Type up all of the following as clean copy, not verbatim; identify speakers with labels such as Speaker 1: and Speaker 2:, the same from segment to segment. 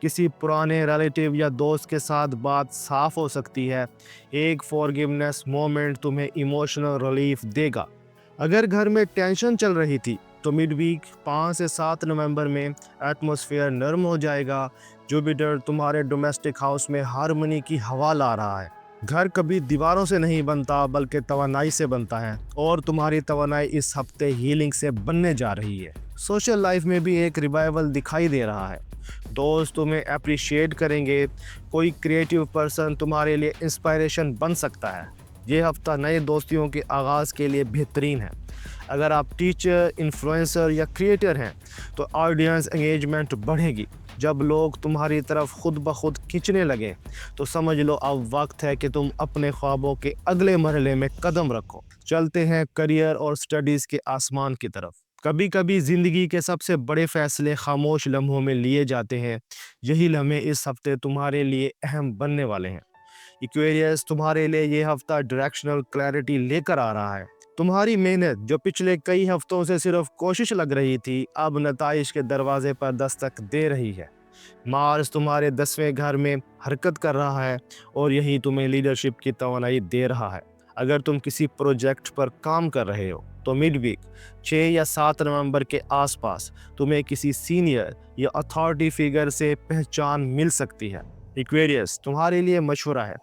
Speaker 1: کسی پرانے ریلیٹیو یا دوست کے ساتھ بات صاف ہو سکتی ہے۔ ایک فورگیونیس مومنٹ تمہیں ایموشنل ریلیف دے گا۔ اگر گھر میں ٹینشن چل رہی تھی تو مڈ ویک 5 سے 7 نومبر میں ایٹماسفیئر نرم ہو جائے گا۔ جوپیٹر تمہارے ڈومیسٹک ہاؤس میں ہارمونی کی ہوا لا رہا ہے۔ گھر کبھی دیواروں سے نہیں بنتا بلکہ توانائی سے بنتا ہے، اور تمہاری توانائی اس ہفتے ہیلنگ سے بننے جا رہی ہے۔ سوشل لائف میں بھی ایک ریوائول دکھائی دے رہا ہے۔ دوست تمہیں اپریشیٹ کریں گے، کوئی کریٹیو پرسن تمہارے لیے انسپائریشن بن سکتا ہے۔ یہ ہفتہ نئے دوستیوں کے آغاز کے لیے بہترین ہے۔ اگر آپ ٹیچر، انفلوئنسر یا کریٹر ہیں تو آڈینس انگیجمنٹ بڑھے گی۔ جب لوگ تمہاری طرف خود بخود کھنچنے لگے تو سمجھ لو اب وقت ہے کہ تم اپنے خوابوں کے اگلے مرحلے میں قدم رکھو۔ چلتے ہیں کریئر اور سٹڈیز کے آسمان کی طرف۔ کبھی کبھی زندگی کے سب سے بڑے فیصلے خاموش لمحوں میں لیے جاتے ہیں۔ یہی لمحے اس ہفتے تمہارے لیے اہم بننے والے ہیں۔ ایکویریس، تمہارے لیے یہ ہفتہ ڈائریکشنل کلیئرٹی لے کر آ رہا ہے۔ تمہاری محنت جو پچھلے کئی ہفتوں سے صرف کوشش لگ رہی تھی، اب نتائج کے دروازے پر دستک دے رہی ہے۔ مارس تمہارے 10ویں گھر میں حرکت کر رہا ہے اور یہی تمہیں لیڈرشپ کی توانائی دے رہا ہے۔ اگر تم کسی پروجیکٹ پر کام کر رہے ہو تو مڈ ویک 6 یا 7 نومبر کے آس پاس تمہیں کسی سینئر یا اتھارٹی فیگر سے پہچان مل سکتی ہے۔ ایکویریس، تمہارے لیے مشورہ ہے،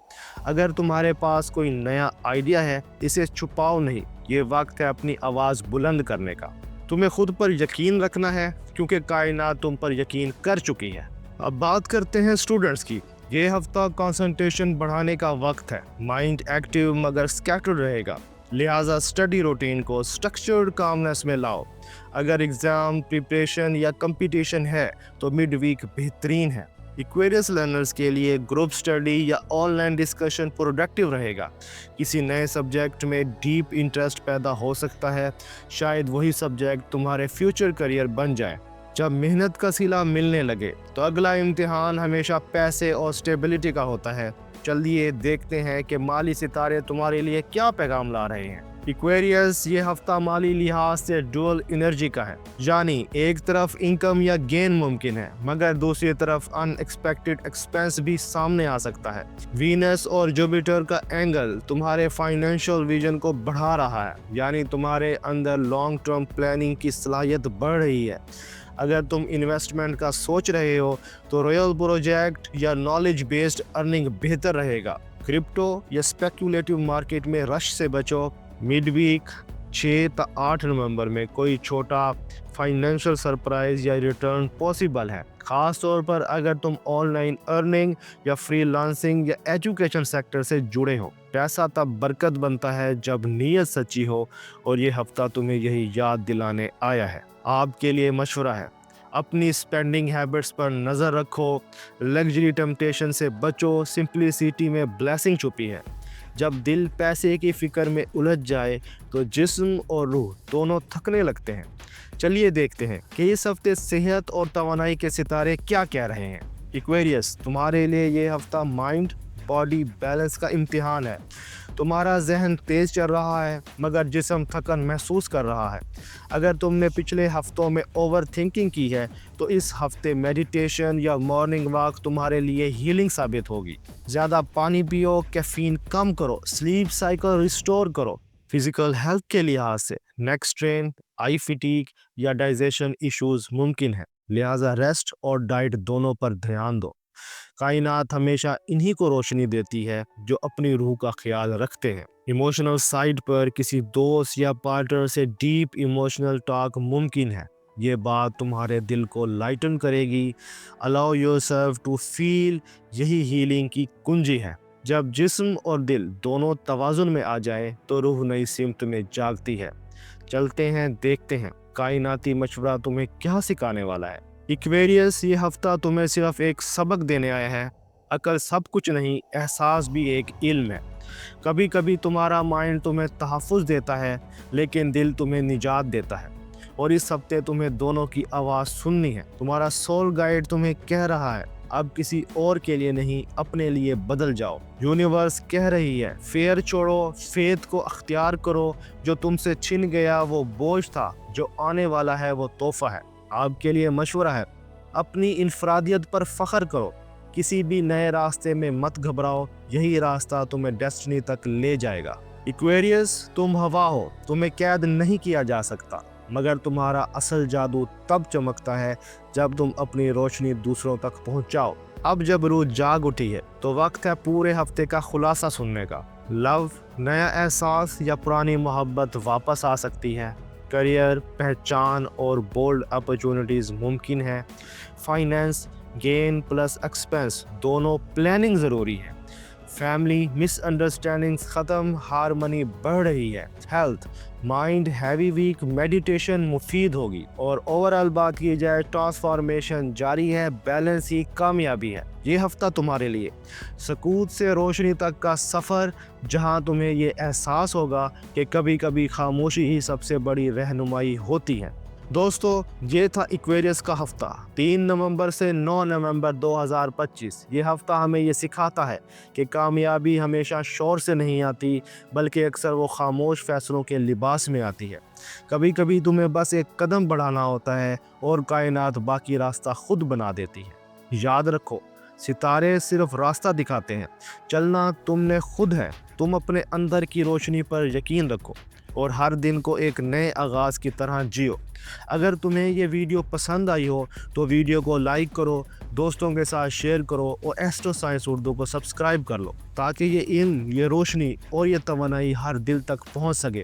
Speaker 1: اگر تمہارے پاس کوئی نیا آئیڈیا ہے اسے چھپاؤ نہیں، یہ وقت ہے اپنی آواز بلند کرنے کا۔ تمہیں خود پر یقین رکھنا ہے کیونکہ کائنات تم پر یقین کر چکی ہے۔ اب بات کرتے ہیں اسٹوڈنٹس کی۔ یہ ہفتہ کنسنٹریشن بڑھانے کا وقت ہے۔ مائنڈ ایکٹیو مگر سکیٹرڈ رہے گا، لہٰذا اسٹڈی روٹین کو سٹرکچرڈ کامنس میں لاؤ۔ اگر ایگزام پریپریشن یا کمپٹیشن ہے تو مڈ ویک بہترین ہے۔ ایکویریس لرنرز کے لیے گروپ سٹڈی یا آن لائن ڈسکشن پروڈکٹیو رہے گا۔ کسی نئے سبجیکٹ میں ڈیپ انٹرسٹ پیدا ہو سکتا ہے، شاید وہی سبجیکٹ تمہارے فیوچر کریئر بن جائے۔ جب محنت کا صلہ ملنے لگے تو اگلا امتحان ہمیشہ پیسے اور سٹیبلٹی کا ہوتا ہے۔ چلیے دیکھتے ہیں کہ مالی ستارے تمہارے لیے کیا پیغام لا رہے ہیں۔ ایکویریس، یہ ہفتہ مالی لحاظ سے ڈوئل انرجی کا ہے، یعنی ایک طرف انکم یا گین ممکن ہے مگر دوسری طرف ان ایکسپیکٹڈ ایکسپینس بھی سامنے آ سکتا ہے۔ وینس اور جوپیٹر کا اینگل تمہارے فائنینشل ویژن کو بڑھا رہا ہے، یعنی تمہارے اندر لانگ ٹرم پلاننگ کی صلاحیت بڑھ رہی ہے۔ اگر تم انویسٹمنٹ کا سوچ رہے ہو تو رویل پروجیکٹ یا نالج بیسڈ ارننگ بہتر رہے گا۔ کرپٹو یا اسپیکولیٹو مارکیٹ میں رش سے بچو۔ مڈ ویک 6 تا 8 نومبر میں کوئی چھوٹا فائنینشل سرپرائز یا ریٹرن پاسبل ہے، خاص طور پر اگر تم آن لائن ارننگ یا فری لانسنگ یا ایجوکیشن سیکٹر سے جڑے ہو۔ پیسہ تب برکت بنتا ہے جب نیت سچی ہو، اور یہ ہفتہ تمہیں یہی یاد دلانے آیا ہے۔ آپ کے لیے مشورہ ہے، اپنی سپینڈنگ ہیبٹس پر نظر رکھو، لگژری ٹیمپٹیشن سے بچو، سمپلیسٹی میں بلیسنگ چھپی ہے۔ جب دل پیسے کی فکر میں الجھ جائے تو جسم اور روح دونوں تھکنے لگتے ہیں۔ چلیے دیکھتے ہیں کہ اس ہفتے صحت اور توانائی کے ستارے کیا کہہ رہے ہیں۔ ایکویریس، تمہارے لیے یہ ہفتہ مائنڈ باڈی بیلنس کا امتحان ہے۔ تمہارا ذہن تیز چل رہا ہے مگر جسم تھکن محسوس کر رہا ہے۔ اگر تم نے پچھلے ہفتوں میں اوور تھنکنگ کی ہے تو اس ہفتے میڈیٹیشن یا مارننگ واک تمہارے لیے ہیلنگ ثابت ہوگی۔ زیادہ پانی پیو، کیفین کم کرو، سلیپ سائیکل ریسٹور کرو۔ فزیکل ہیلتھ کے لحاظ سے نیک سٹرین، آئی فٹیگ یا ڈائجیشن ایشوز ممکن ہے، لہٰذا ریسٹ اور ڈائٹ دونوں پر دھیان دو۔ کائنات ہمیشہ انہی کو روشنی دیتی ہے جو اپنی روح کا خیال رکھتے ہیں۔ ایموشنل سائٹ پر کسی دوست یا پارٹنر سے ڈیپ ایموشنل ٹاک ممکن ہے، یہ بات تمہارے دل کو لائٹن کرے گی۔ الاؤ یورسیلف ٹو فیل، یہی ہیلنگ کی کنجی ہے۔ جب جسم اور دل دونوں توازن میں آ جائیں تو روح نئی سمت میں جاگتی ہے۔ چلتے ہیں دیکھتے ہیں کائناتی مشورہ تمہیں کیا سکھانے والا ہے۔ ایکویریس، یہ ہفتہ تمہیں صرف ایک سبق دینے آیا ہے۔ عقل سب کچھ نہیں، احساس بھی ایک علم ہے۔ کبھی کبھی تمہارا مائنڈ تمہیں تحفظ دیتا ہے لیکن دل تمہیں نجات دیتا ہے، اور اس ہفتے تمہیں دونوں کی آواز سننی ہے۔ تمہارا سول گائیڈ تمہیں کہہ رہا ہے اب کسی اور کے لیے نہیں، اپنے لیے بدل جاؤ۔ یونیورس کہہ رہی ہے فیئر چھوڑو، فیتھ کو اختیار کرو۔ جو تم سے چھن گیا وہ بوجھ تھا، جو آنے والا ہے وہ تحفہ ہے۔ آپ کے لیے مشورہ ہے، اپنی انفرادیت پر فخر کرو، کسی بھی نئے راستے میں مت گھبراؤ، یہی راستہ تمہیں ڈیسٹنی تک لے جائے گا۔ ایکویریس، تم ہوا ہو، تمہیں قید نہیں کیا جا سکتا، مگر تمہارا اصل جادو تب چمکتا ہے جب تم اپنی روشنی دوسروں تک پہنچاؤ۔ اب جب روح جاگ اٹھی ہے تو وقت ہے پورے ہفتے کا خلاصہ سننے کا۔ لو، نیا احساس یا پرانی محبت واپس آ سکتی ہے۔ کریئر، پہچان اور بولڈ اپرچونٹیز ممکن ہے۔ فائنینس، گین پلس ایکسپینس دونوں پلاننگ ضروری ہے۔ فیملی، مس انڈرسٹینڈنگز ختم، ہارمنی بڑھ رہی ہے۔ Health, mind heavy week, meditation مفید ہوگی۔ اور اوورآل بات کی جائے، ٹرانسفارمیشن جاری ہے، بیلنس ہی کامیابی ہے۔ یہ ہفتہ تمہارے لیے سکوت سے روشنی تک کا سفر، جہاں تمہیں یہ احساس ہوگا کہ کبھی کبھی خاموشی ہی سب سے بڑی رہنمائی ہوتی ہے۔ دوستو، یہ تھا ایکویریس کا ہفتہ 3 نومبر سے 9 نومبر 2025۔ یہ ہفتہ ہمیں یہ سکھاتا ہے کہ کامیابی ہمیشہ شور سے نہیں آتی، بلکہ اکثر وہ خاموش فیصلوں کے لباس میں آتی ہے۔ کبھی کبھی تمہیں بس ایک قدم بڑھانا ہوتا ہے اور کائنات باقی راستہ خود بنا دیتی ہے۔ یاد رکھو، ستارے صرف راستہ دکھاتے ہیں، چلنا تم نے خود ہے۔ تم اپنے اندر کی روشنی پر یقین رکھو اور ہر دن کو ایک نئے آغاز کی طرح جیو۔ اگر تمہیں یہ ویڈیو پسند آئی ہو تو ویڈیو کو لائک کرو، دوستوں کے ساتھ شیئر کرو اور ایسٹرو سائنس اردو کو سبسکرائب کر لو، تاکہ یہ علم، یہ روشنی اور یہ توانائی ہر دل تک پہنچ سکے۔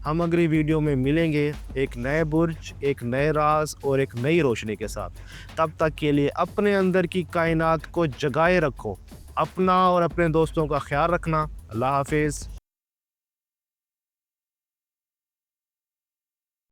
Speaker 1: ہم اگلی ویڈیو میں ملیں گے ایک نئے برج، ایک نئے راز اور ایک نئی روشنی کے ساتھ۔ تب تک کے لیے اپنے اندر کی کائنات کو جگائے رکھو، اپنا اور اپنے دوستوں کا خیال رکھنا۔ اللہ حافظ۔